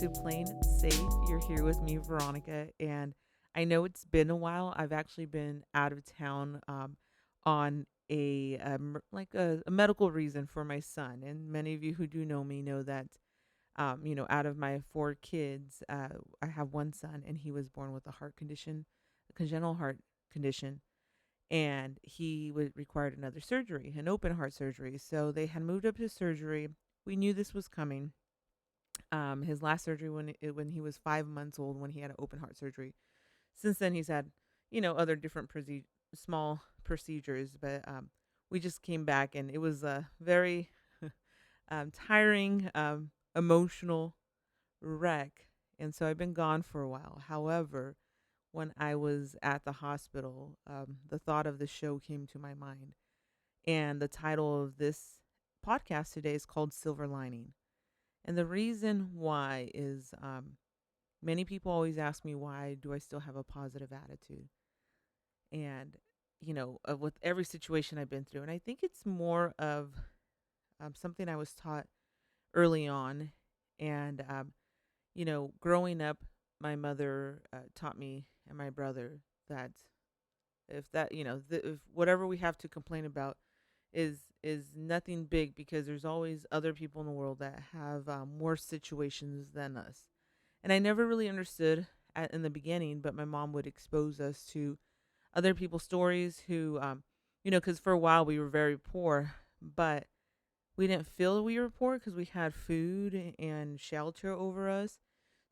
to Plain Safe. You're here with me, Veronica, and I know it's been a while. I've actually been out of town on a medical reason for my son, and many of you who do know me know that out of my four kids, I have one son, and he was born with a heart condition, a congenital heart condition, and he required another surgery, an open heart surgery. So they had moved up his surgery. We knew this was coming. His last surgery when he was 5 months old, when he had an open heart surgery. Since then, he's had other different small procedures, but we just came back, and it was a very tiring, emotional wreck. And so I've been gone for a while. However, when I was at the hospital, the thought of the show came to my mind, and the title of this podcast today is called Silver Lining. And the reason why is many people always ask me, why do I still have a positive attitude? And, with every situation I've been through. And I think it's more of something I was taught early on. And, growing up, my mother taught me and my brother that if whatever we have to complain about is nothing big, because there's always other people in the world that have worse situations than us. And I never really understood in the beginning, but my mom would expose us to other people's stories who, because for a while we were very poor, but we didn't feel we were poor because we had food and shelter over us.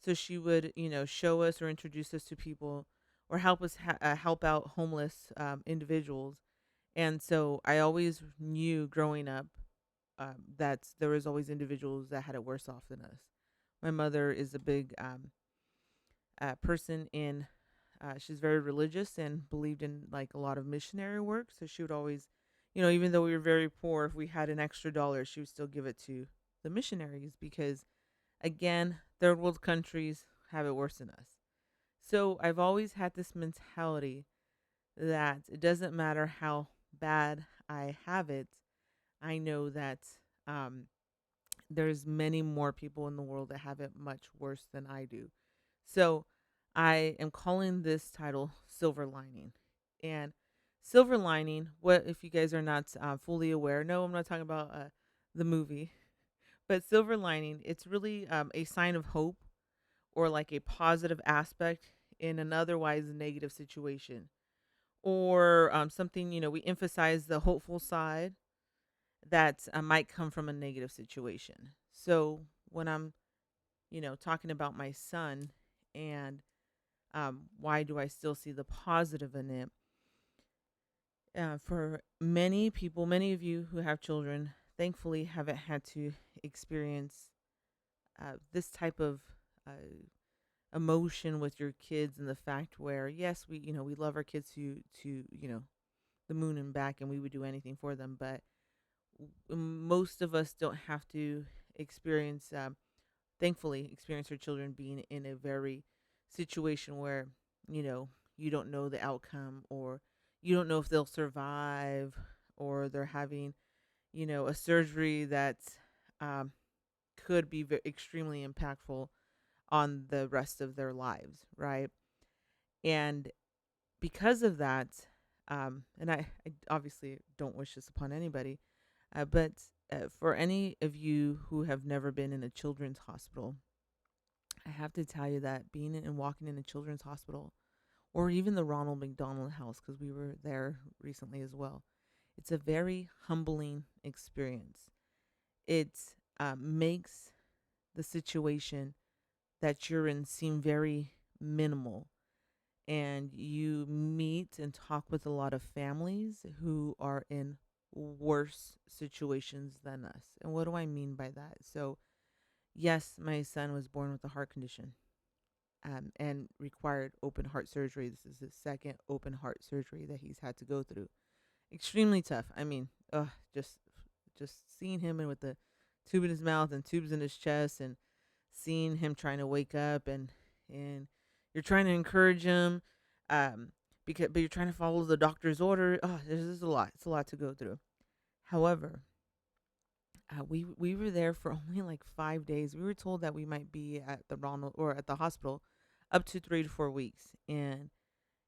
So she would, show us or introduce us to people, or help us help out homeless individuals. And so I always knew growing up that there was always individuals that had it worse off than us. My mother is a big person in, she's very religious and believed in like a lot of missionary work. So she would always, even though we were very poor, if we had an extra dollar, she would still give it to the missionaries, because, again, third world countries have it worse than us. So I've always had this mentality that it doesn't matter how bad I have it, I know that um, there's many more people in the world that have it much worse than I do. So I am calling this title Silver Lining. And Silver Lining, what if you guys are not fully aware? No, I'm not talking about the movie, but Silver Lining, it's really a sign of hope, or like a positive aspect in an otherwise negative situation, or something, we emphasize the hopeful side that might come from a negative situation. So when I'm, talking about my son, and why do I still see the positive in it? For many people, many of you who have children, thankfully haven't had to experience this type of uh, emotion with your kids, and the fact where, yes, we love our kids to the moon and back, and we would do anything for them, but most of us don't have to experience, thankfully, experience our children being in a very situation where, you don't know the outcome, or you don't know if they'll survive, or they're having, a surgery that um, could be extremely impactful on the rest of their lives, right? And because of that, and I obviously don't wish this upon anybody, but for any of you who have never been in a children's hospital, I have to tell you that being in and walking in a children's hospital, or even the Ronald McDonald House, because we were there recently as well, it's a very humbling experience. It makes the situation that you're in seem very minimal, and you meet and talk with a lot of families who are in worse situations than us. And what do I mean by that? So, yes, my son was born with a heart condition, and required open heart surgery. This is his second open heart surgery that he's had to go through. Extremely tough. I mean, just seeing him and with the tube in his mouth and tubes in his chest, and seeing him trying to wake up, and you're trying to encourage him, um but you're trying to follow the doctor's order. Oh, this is a lot. It's a lot to go through. However, We were there for only like 5 days. We were told that we might be at the Ronald or at the hospital up to 3 to 4 weeks, and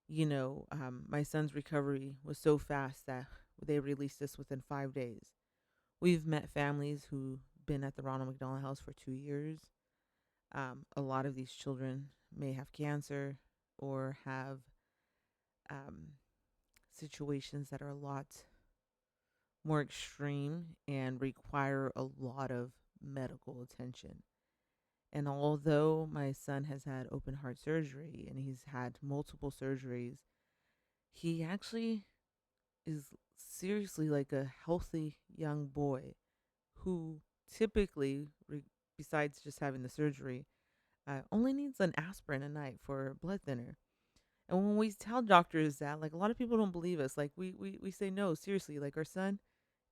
my son's recovery was so fast that they released us within 5 days. We've met families who've been at the Ronald McDonald House for 2 years. A lot of these children may have cancer or have um, situations that are a lot more extreme and require a lot of medical attention. And although my son has had open heart surgery and he's had multiple surgeries, he actually is seriously like a healthy young boy who typically, besides just having the surgery, only needs an aspirin a night for a blood thinner. And when we tell doctors that, like a lot of people don't believe us. Like we say, no, seriously, like our son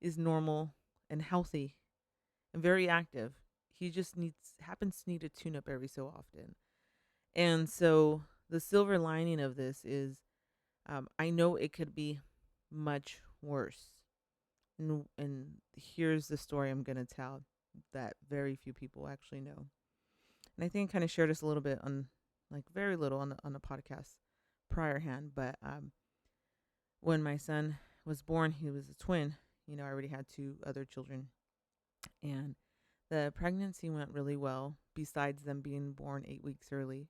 is normal and healthy and very active. He just happens to need a tune up every so often. And so the silver lining of this is I know it could be much worse. And here's the story I'm going to tell that very few people actually know. And I think I kind of shared this a little bit on, like very little on the podcast prior hand. But when my son was born, he was a twin. I already had two other children. And the pregnancy went really well, besides them being born 8 weeks early.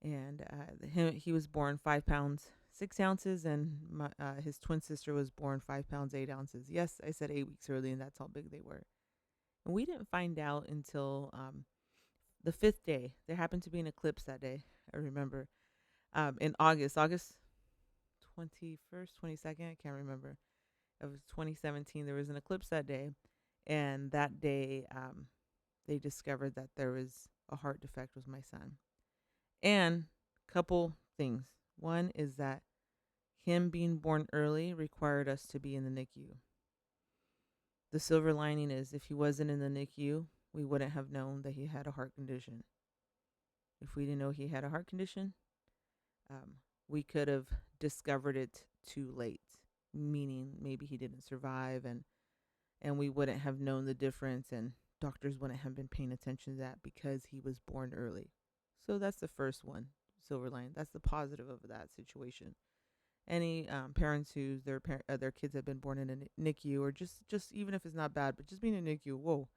And he was born 5 pounds 6 ounces, and his twin sister was born 5 pounds 8 ounces. Yes, I said 8 weeks early, and that's how big they were. And we didn't find out until the fifth day. There happened to be an eclipse that day. I remember in August 21st, 22nd. I can't remember. It was 2017. There was an eclipse that day, and that day they discovered that there was a heart defect with my son. And couple things. One is that him being born early required us to be in the NICU. The silver lining is if he wasn't in the NICU, we wouldn't have known that he had a heart condition. If we didn't know he had a heart condition, we could have discovered it too late, meaning maybe he didn't survive, and we wouldn't have known the difference, and doctors wouldn't have been paying attention to that because he was born early. So that's the first one, silver lining. That's the positive of that situation. Any parents whose their kids have been born in a NICU, or just even if it's not bad, but just being in a NICU, whoa,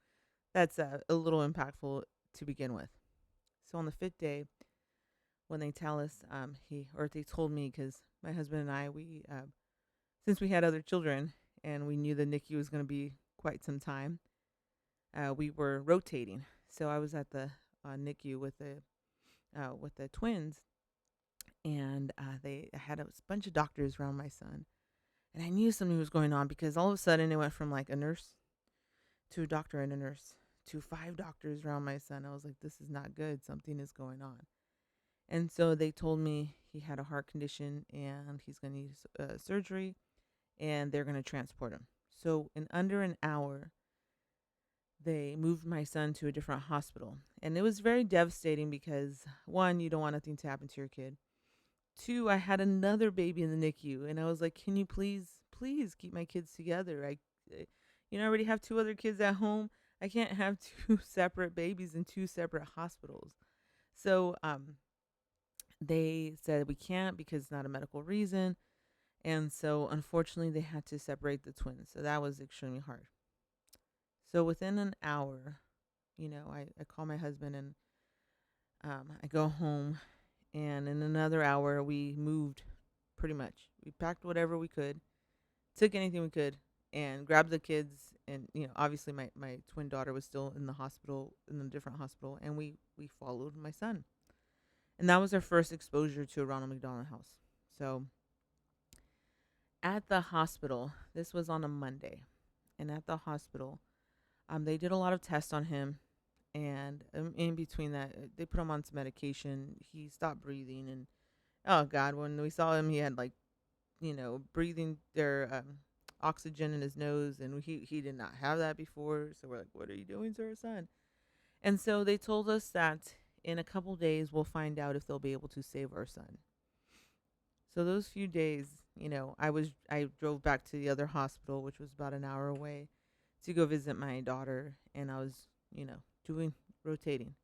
that's a little impactful to begin with. So on the fifth day, when they tell us, they told me, because my husband and I, since we had other children and we knew the NICU was going to be quite some time, we were rotating. So I was at the NICU with the twins, and they had a bunch of doctors around my son, and I knew something was going on because all of a sudden it went from like a nurse to a doctor and a nurse to 5 doctors around my son. I was like, this is not good. Something is going on. And so they told me he had a heart condition and he's going to need surgery, and they're going to transport him. So in under an hour, they moved my son to a different hospital. And it was very devastating because, one, you don't want nothing to happen to your kid. Two, I had another baby in the NICU, and I was like, can you please keep my kids together? I already have two other kids at home. I can't have two separate babies in two separate hospitals. So they said we can't because it's not a medical reason. And so unfortunately, they had to separate the twins. So that was extremely hard. So within an hour, I call my husband, and I go home. And in another hour, we moved pretty much. We packed whatever we could, took anything we could, and grabbed the kids. And, obviously my twin daughter was still in the hospital, in a different hospital. And we followed my son. And that was our first exposure to a Ronald McDonald House. So at the hospital, this was on a Monday. And at the hospital, they did a lot of tests on him. And in between that, they put him on some medication. He stopped breathing. And, oh, God, when we saw him, he had, like, breathing their oxygen in his nose. And he did not have that before. So we're like, what are you doing to our son? And so they told us that in a couple days, we'll find out if they'll be able to save our son. So those few days, I drove back to the other hospital, which was about an hour away, to go visit my daughter, and I was, doing rotating.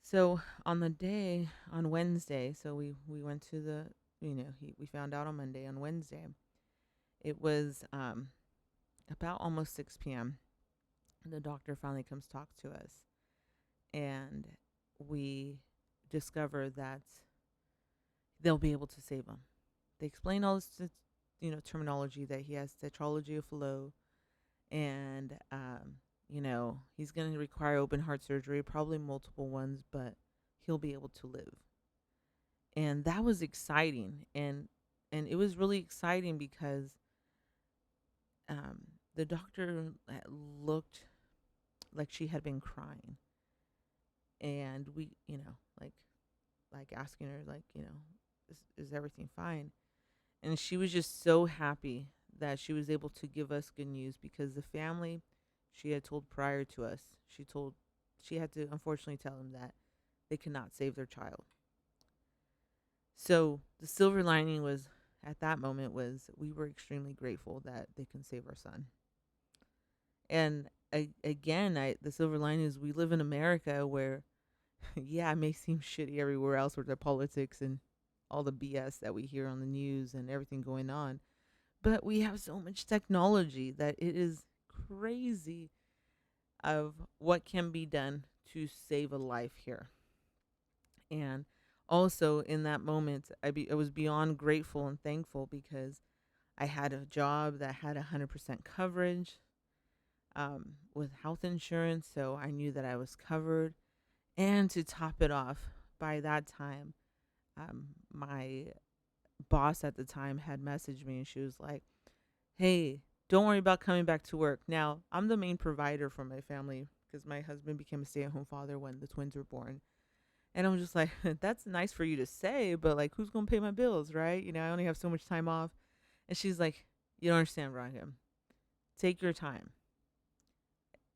So on the day on Wednesday, so we went to the, we found out on Monday. On Wednesday, it was about almost 6 p.m. The doctor finally comes talk to us, and we discover that they'll be able to save him. They explain all this, terminology that he has tetralogy of Fallot, and he's going to require open heart surgery, probably multiple ones, but he'll be able to live. And that was exciting, and it was really exciting because um, the doctor looked like she had been crying, and we, like asking her, like, is everything fine? And she was just so happy that she was able to give us good news, because the family she had told prior to us, she had to unfortunately tell them that they could not save their child. So the silver lining was, at that moment, was we were extremely grateful that they can save our son. And the silver lining is we live in America where, yeah, it may seem shitty everywhere else with the politics and all the BS that we hear on the news and everything going on. But we have so much technology that it is crazy of what can be done to save a life here. And also in that moment, I was beyond grateful and thankful because I had a job that had 100% coverage with health insurance. So I knew that I was covered. And to top it off, by that time, my boss at the time had messaged me, and she was like, "Hey, don't worry about coming back to work." Now, I'm the main provider for my family because my husband became a stay-at-home father when the twins were born. And I'm just like, "That's nice for you to say, but like, who's going to pay my bills, right? I only have so much time off." And she's like, "You don't understand, Veronica. Take your time.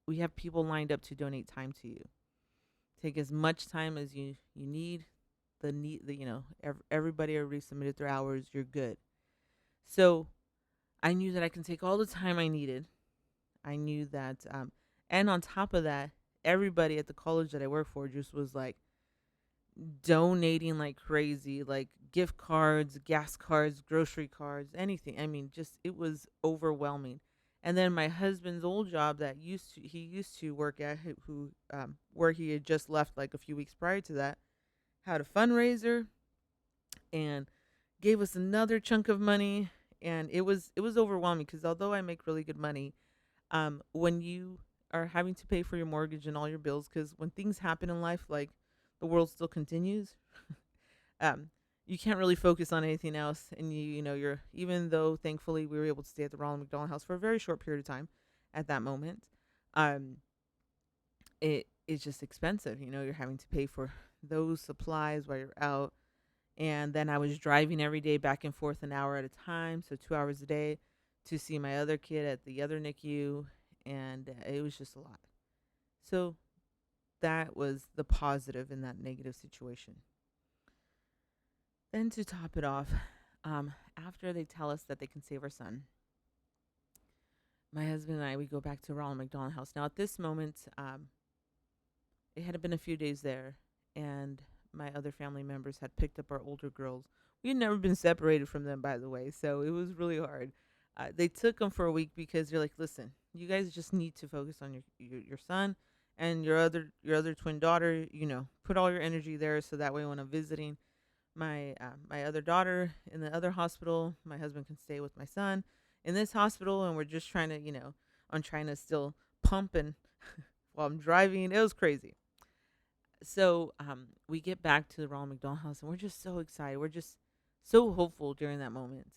We have people lined up to donate time to you. Take as much time as you need. Everybody already submitted their hours. You're good." So I knew that I can take all the time I needed. I knew that, and on top of that, everybody at the college that I work for just was like donating like crazy, like gift cards, gas cards, grocery cards, anything. I mean, just it was overwhelming. And then my husband's old job that he used to work at, where he had just left like a few weeks prior to that, had a fundraiser and gave us another chunk of money. And it was overwhelming because although I make really good money, when you are having to pay for your mortgage and all your bills, because when things happen in life, like the world still continues, um, you can't really focus on anything else. And you're, even though thankfully we were able to stay at the Ronald McDonald House for a very short period of time, at that moment, um, it's just expensive. You're having to pay for those supplies while you're out. And then I was driving every day back and forth an hour at a time, so 2 hours a day, to see my other kid at the other NICU, and it was just a lot. So that was the positive in that negative situation. Then to top it off, after they tell us that they can save our son, my husband and I, we go back to Ronald McDonald House. Now at this moment, it had been a few days there, and my other family members had picked up our older girls. We had never been separated from them, by the way, so it was really hard. They took them for a week because they're like, "Listen, you guys just need to focus on your son and your other twin daughter. Put all your energy there, so that way when I'm visiting my other daughter in the other hospital, my husband can stay with my son in this hospital, and we're just trying to, I'm trying to still pump and while I'm driving. It was crazy. So we get back to the Ronald McDonald House, and we're just so excited. We're just so hopeful during that moment.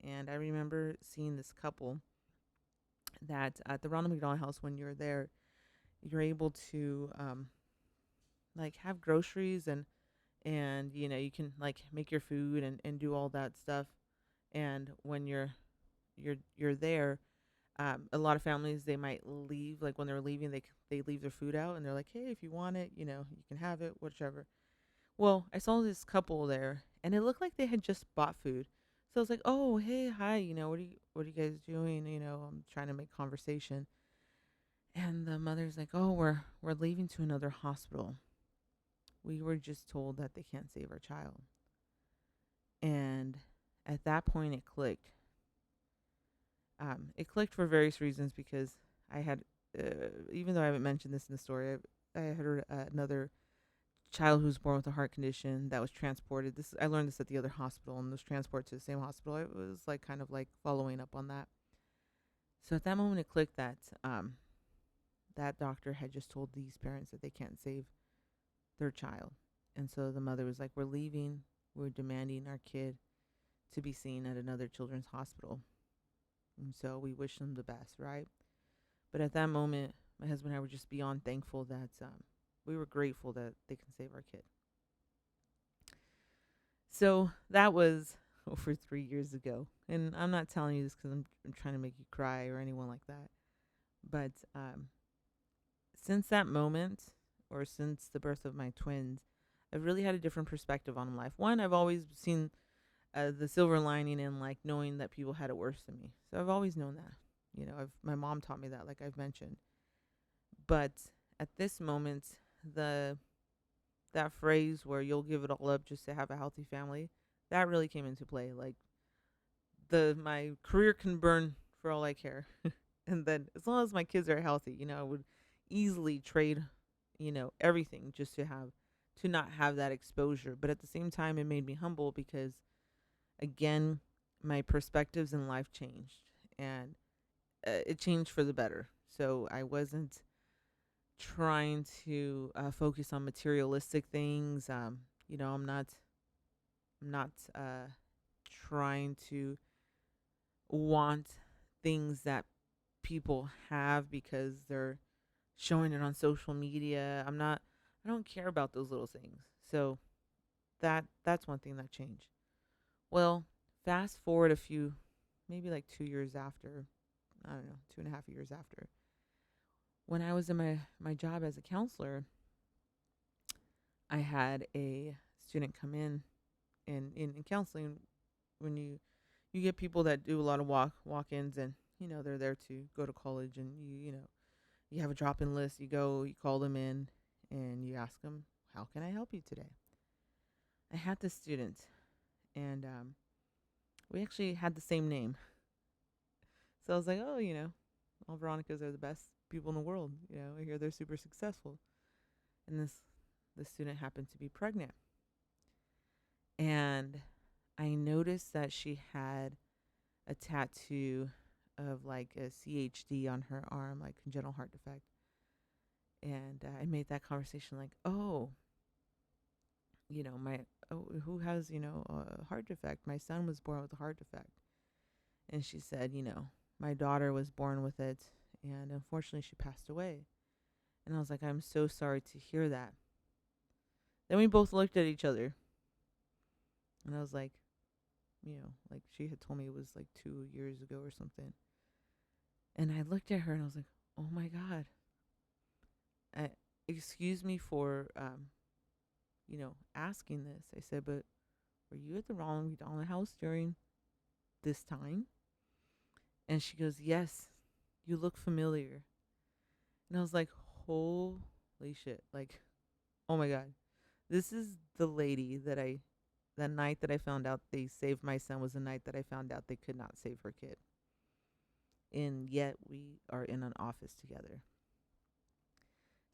And I remember seeing this couple that at the Ronald McDonald House, when you're there, you're able to like have groceries, and you can like make your food and do all that stuff. And when you're there, a lot of families, they might leave, like when they're leaving, they leave their food out, and they're like, "Hey, if you want it, you can have it, whichever." Well, I saw this couple there, and it looked like they had just bought food. So I was like, "Oh, hey, hi. What are you guys doing? I'm trying to make conversation." And the mother's like, "Oh, we're leaving to another hospital. We were just told that they can't save our child." And at that point, it clicked. It clicked for various reasons because I had, even though I haven't mentioned this in the story, I had heard another child who was born with a heart condition that was transported. This I learned this at the other hospital and was transported to the same hospital. It was like kind of like following up on that. So at that moment, it clicked that that doctor had just told these parents that they can't save their child, and so the mother was like, "We're leaving. We're demanding our kid to be seen at another children's hospital." And so we wish them the best, right? But at that moment, my husband and I were just beyond thankful that we were grateful that they can save our kid. So that was over 3 years ago. And I'm not telling you this because I'm trying to make you cry or anyone like that. But since that moment, or since the birth of my twins, I've really had a different perspective on life. One, I've always seen the silver lining in like knowing that people had it worse than me. So I've always known that. My mom taught me that, like I've mentioned. But at this moment, the that phrase where you'll give it all up just to have a healthy family, that really came into play. Like the my career can burn for all I care. And then as long as my kids are healthy, I would easily trade, everything just to not have that exposure. But at the same time it made me humble because again, my perspectives in life changed, and it changed for the better. So I wasn't trying to focus on materialistic things. I'm not trying to want things that people have because they're showing it on social media. I don't care about those little things. So that's one thing that changed. Well, fast forward a few, maybe like 2 years after, I don't know, 2.5 years after, when I was in my job as a counselor, I had a student come in, and in counseling, when you get people that do a lot of walk-ins, and they're there to go to college, and you have a drop-in list. You go, you call them in, and you ask them, how can I help you today? I had this student, and we actually had the same name. So I was like, oh, all Veronicas are the best people in the world. I hear they're super successful. And this student happened to be pregnant. And I noticed that she had a tattoo of like a CHD on her arm, like congenital heart defect. And I made that conversation like, oh, my, oh, who has, a heart defect? My son was born with a heart defect. And she said, my daughter was born with it, and unfortunately she passed away. And I was like, I'm so sorry to hear that. Then we both looked at each other, and I was like, like she had told me it was like 2 years ago or something. And I looked at her and I was like, oh my God. Uh, Excuse me for, asking this. I said, but were you at the wrong house during this time? And she goes, yes, you look familiar. And I was like, holy shit. Like, oh my God. This is the lady that night that I found out they saved my son was the night that I found out they could not save her kid. And yet we are in an office together.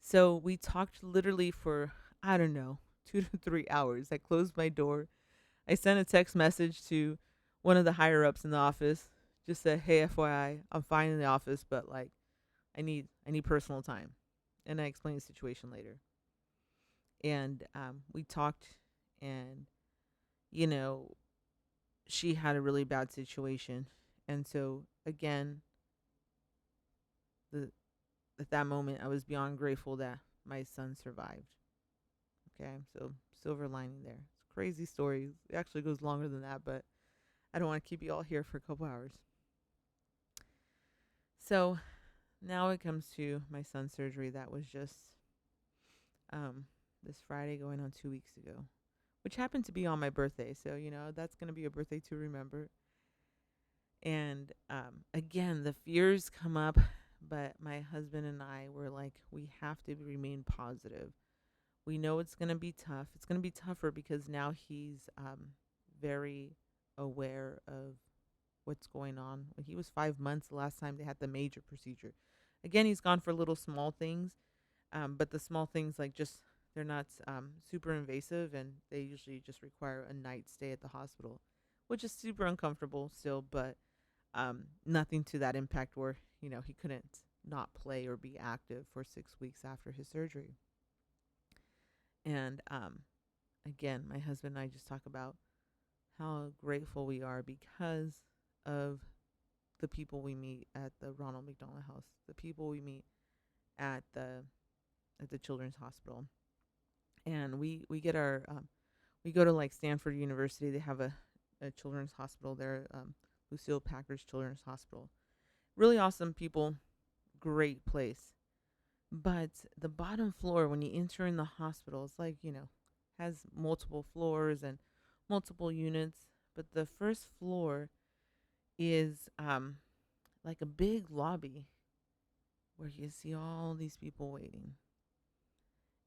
So we talked literally for, I don't know, 2 to 3 hours. I closed my door. I sent a text message to one of the higher ups in the office. Just said, hey, FYI, I'm fine in the office, but like I need personal time. And I explained the situation later. And we talked, and you know, she had a really bad situation. And so again, the at that moment I was beyond grateful that my son survived. Okay, so silver lining there. It's a crazy story. It actually goes longer than that, but I don't want to keep you all here for a couple hours. So now it comes to my son's surgery that was just um, this Friday going on 2 weeks ago. which happened to be on my birthday. So, that's going to be a birthday to remember. And again, the fears come up, but my husband and I were like, we have to remain positive. We know it's going to be tough. It's going to be tougher because now he's very aware of what's going on. When he was 5 months the last time they had the major procedure. Again, he's gone for little small things, but the small things like just they're not super invasive, and they usually just require a night stay at the hospital, which is super uncomfortable still, but nothing to that impact where he couldn't not play or be active for 6 weeks after his surgery. And again, my husband and I just talk about how grateful we are because of the people we meet at the Ronald McDonald House, the people we meet at the Children's Hospital, and we get our we go to like Stanford University. They have a children's hospital there, Lucille Packard's Children's Hospital. Really awesome people, great place. But the bottom floor, when you enter in the hospital, it's like has multiple floors and multiple units. But the first floor is like a big lobby where you see all these people waiting.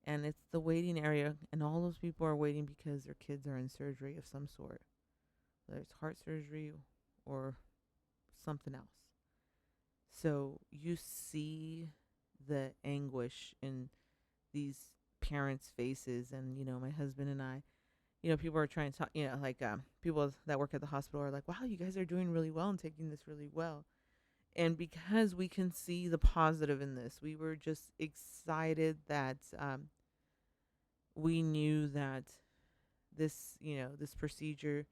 And it's the waiting area, and all those people are waiting because their kids are in surgery of some sort, whether it's heart surgery or something else. So you see the anguish in these parents' faces, and my husband and I, people are trying to talk, like people that work at the hospital are like, "Wow, you guys are doing really well and taking this really well." And because we can see the positive in this, we were just excited that we knew that this procedure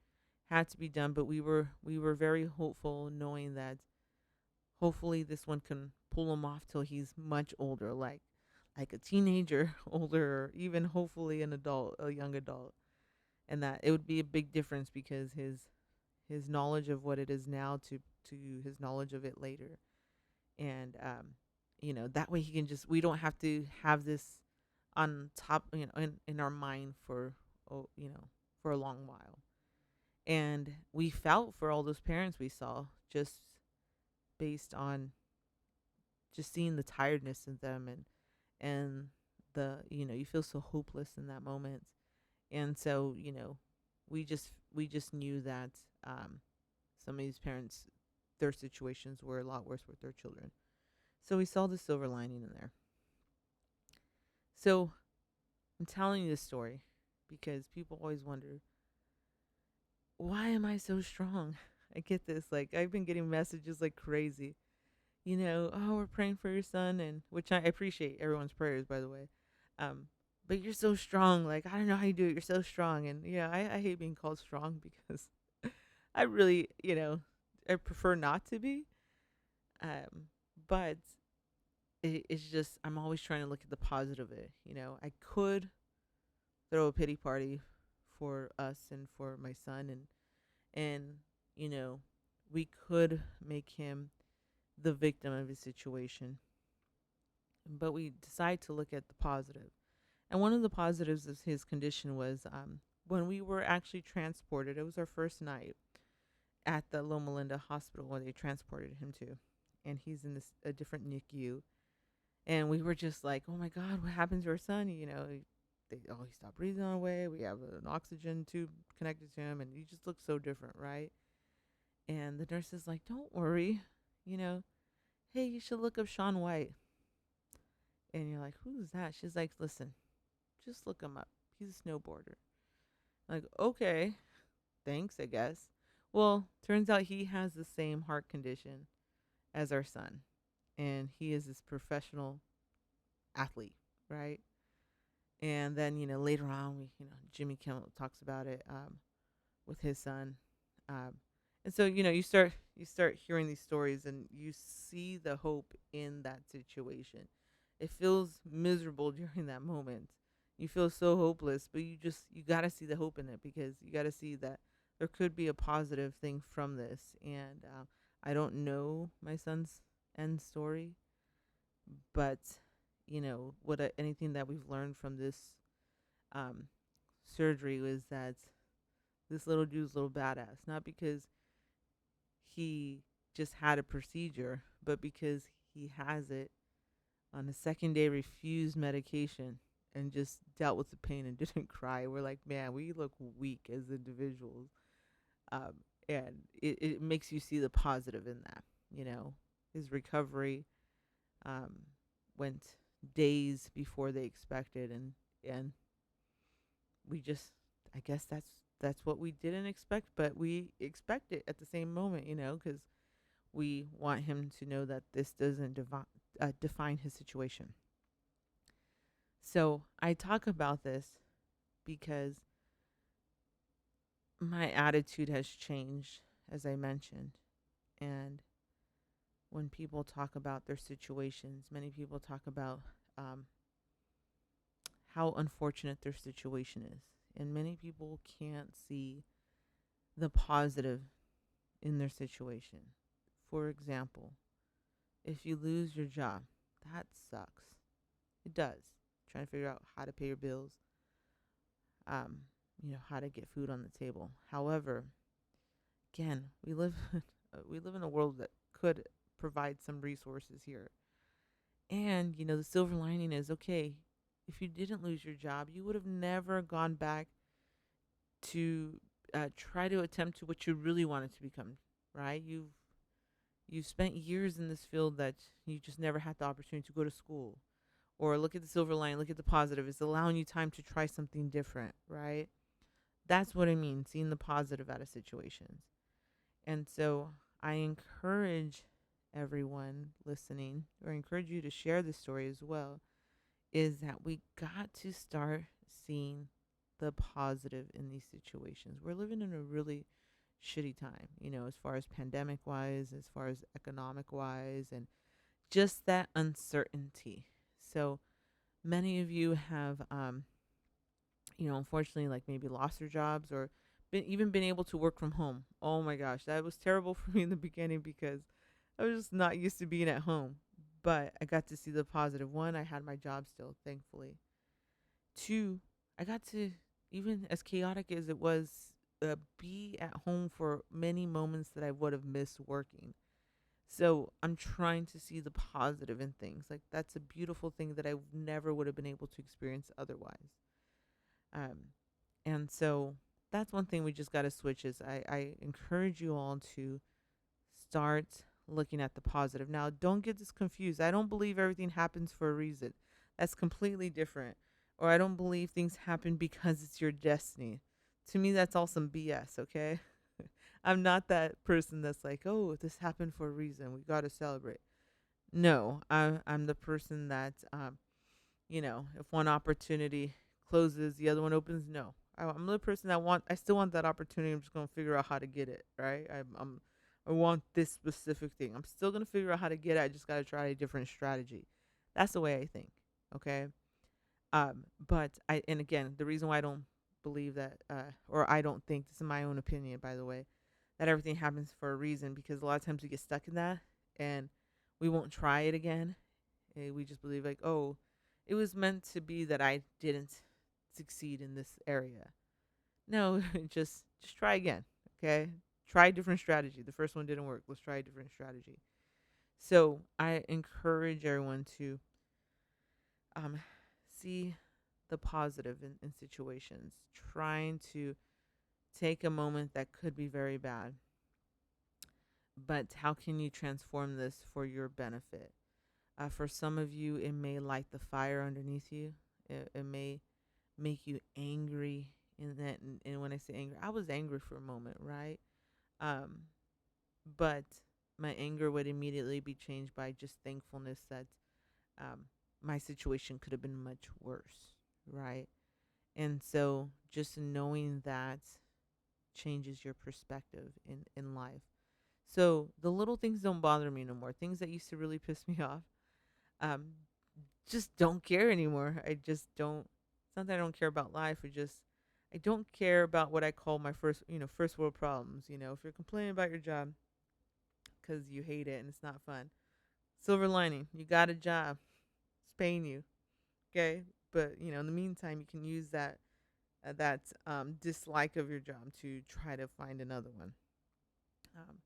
had to be done, but we were very hopeful, knowing that hopefully this one can pull him off till he's much older, like a teenager, older, or even hopefully an adult, a young adult, and that it would be a big difference because his knowledge of what it is now to his knowledge of it later, and that way he can just we don't have to have this on top, in our mind for for a long while. And we felt for all those parents we saw, just based on just seeing the tiredness in them, and the you feel so hopeless in that moment. And so we just knew that some of these parents, their situations were a lot worse with their children. So we saw the silver lining in there. So I'm telling you this story because people always wonder, why am I so strong? I get this. Like, I've been getting messages like crazy. Oh, we're praying for your son, and which I appreciate everyone's prayers, by the way. Um, but you're so strong. Like, I don't know how you do it. You're so strong. And yeah, I hate being called strong because I really, I prefer not to be. But it's just, I'm always trying to look at the positive of it. I could throw a pity party for us and for my son, and you know we could make him the victim of his situation, but we decide to look at the positive. And one of the positives of his condition was, when we were actually transported, it was our first night at the Loma Linda Hospital where they transported him to, and he's in a different NICU. And we were just like, oh my God, what happened to our son? He stopped breathing on the way. We have an oxygen tube connected to him, and he just looks so different, right? And the nurse is like, don't worry, you know, hey, you should look up Sean White. And you're like, who's that? She's like, listen, just look him up. He's a snowboarder. Like, okay, thanks, I guess. Well, turns out he has the same heart condition as our son, and he is this professional athlete, right? And then later on, Jimmy Kimmel talks about it, with his son, um, and so you start hearing these stories, and you see the hope in that situation. It feels miserable during that moment. You feel so hopeless, but you got to see the hope in it, because you got to see that there could be a positive thing from this. And I don't know my son's end story, but anything that we've learned from this um, surgery was that this little dude's a little badass, not because he just had a procedure, but because he has it on the second day, refused medication and just dealt with the pain and didn't cry. We're like, man, we look weak as individuals. Um, and it makes you see the positive in that. You know, his recovery um, went days before they expected, and we just, I guess that's what we didn't expect, but we expect it at the same moment, you know, because we want him to know that this doesn't define his situation. So I talk about this because my attitude has changed, as I mentioned. And when people talk about their situations, many people talk about um, how unfortunate their situation is. And many people can't see the positive in their situation. For example, if you lose your job, that sucks. It does. Trying to figure out how to pay your bills, um, how to get food on the table. However, again, we live in a world that could provide some resources here. And the silver lining is, okay, if you didn't lose your job, you would have never gone back to try to attempt to what you really wanted to become, right? You've spent years in this field that you just never had the opportunity to go to school. Or look at the silver line, look at the positive. It's allowing you time to try something different, right? That's what I mean, seeing the positive out of situations. And so I encourage everyone listening, or encourage you to share this story as well, is that we got to start seeing the positive in these situations. We're living in a really shitty time, as far as pandemic wise, as far as economic wise, and just that uncertainty. So many of you have, unfortunately, like maybe lost their jobs or even been able to work from home. Oh my gosh, that was terrible for me in the beginning because I was just not used to being at home. But I got to see the positive. One, I had my job still, thankfully. Two, I got to, even as chaotic as it was, be at home for many moments that I would have missed working. So I'm trying to see the positive in things. Like that's a beautiful thing that I never would have been able to experience otherwise. Um, and so that's one thing we just got to switch is I encourage you all to start looking at the positive. Now, don't get this confused. I don't believe everything happens for a reason. That's completely different. Or I don't believe things happen because it's your destiny. To me, that's all some BS, okay? I'm not that person that's like, oh, this happened for a reason. We got to celebrate. No, I'm the person that, if one opportunity closes, the other one opens. No, I'm the person that I still want that opportunity. I'm just going to figure out how to get it, right? I want this specific thing. I'm still going to figure out how to get it. I just got to try a different strategy. That's the way I think. Okay. But and again, the reason why I don't believe that, or I don't think, this is my own opinion, by the way, that everything happens for a reason, because a lot of times we get stuck in that and we won't try it again. We just believe like, oh, it was meant to be that I didn't succeed in this area. No, just try again. Okay, try a different strategy. The first one didn't work. Let's try a different strategy. So I encourage everyone to um, see the positive in situations, trying to take a moment that could be very bad, but how can you transform this for your benefit? For some of you, it may light the fire underneath you. It may make you angry in that. And when I say angry, I was angry for a moment, right? Um, but my anger would immediately be changed by just thankfulness that um, my situation could have been much worse, right? And so just knowing that changes your perspective in life. So the little things don't bother me no more. Things that used to really piss me off, um, just don't care anymore. I just don't. It's not that I don't care about life. I don't care about what I call my first world problems. If you're complaining about your job because you hate it and it's not fun, silver lining, you got a job. It's paying you, okay? But in the meantime, you can use that that dislike of your job to try to find another one. Um,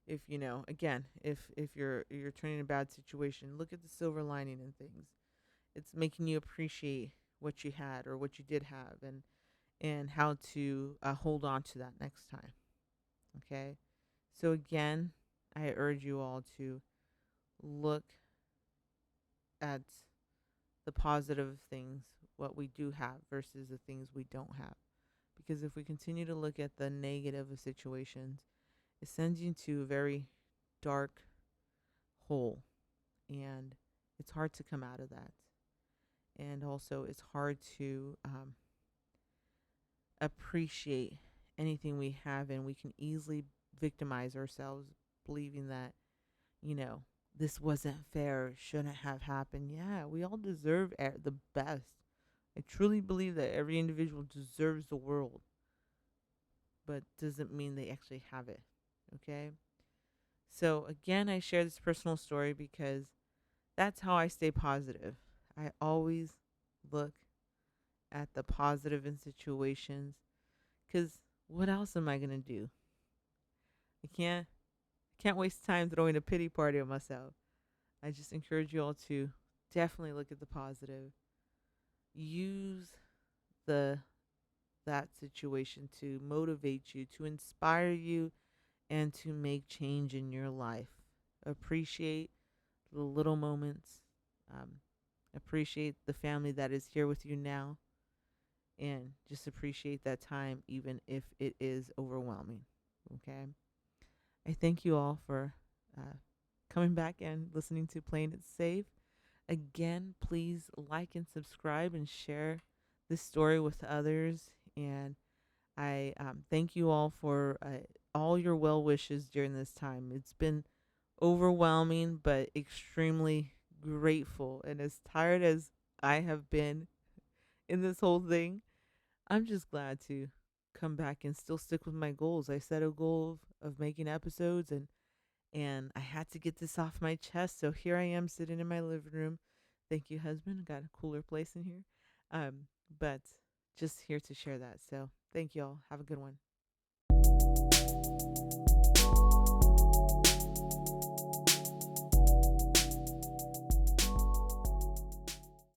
if you know, again, if you're turning a bad situation, look at the silver lining in things. It's making you appreciate what you had or what you did have, and how to hold on to that next time. Okay. So again, I urge you all to look at the positive things, what we do have versus the things we don't have. Because if we continue to look at the negative of situations, it sends you into a very dark hole, and it's hard to come out of that. And also, it's hard to appreciate anything we have, and we can easily victimize ourselves, believing that, you know, this wasn't fair, it shouldn't have happened. Yeah, we all deserve the best. I truly believe that every individual deserves the world, but doesn't mean they actually have it. Okay? So, again, I share this personal story because that's how I stay positive. I always look at the positive in situations, because what else am I going to do? I can't waste time throwing a pity party on myself. I just encourage you all to definitely look at the positive. Use the that situation to motivate you, to inspire you, and to make change in your life. Appreciate the little moments. Um, Appreciate the family that is here with you now, and just appreciate that time, even if it is overwhelming. Okay. I thank you all for uh, coming back and listening to Playing It Safe. Again, please like and subscribe and share this story with others. And I thank you all for all your well wishes during this time. It's been overwhelming, but extremely grateful. And as tired as I have been in this whole thing, I'm just glad to come back and still stick with my goals. I set a goal of making episodes, and I had to get this off my chest. So here I am sitting in my living room. Thank you, husband. Got a cooler place in here. But just here to share that. So thank you all. Have a good one.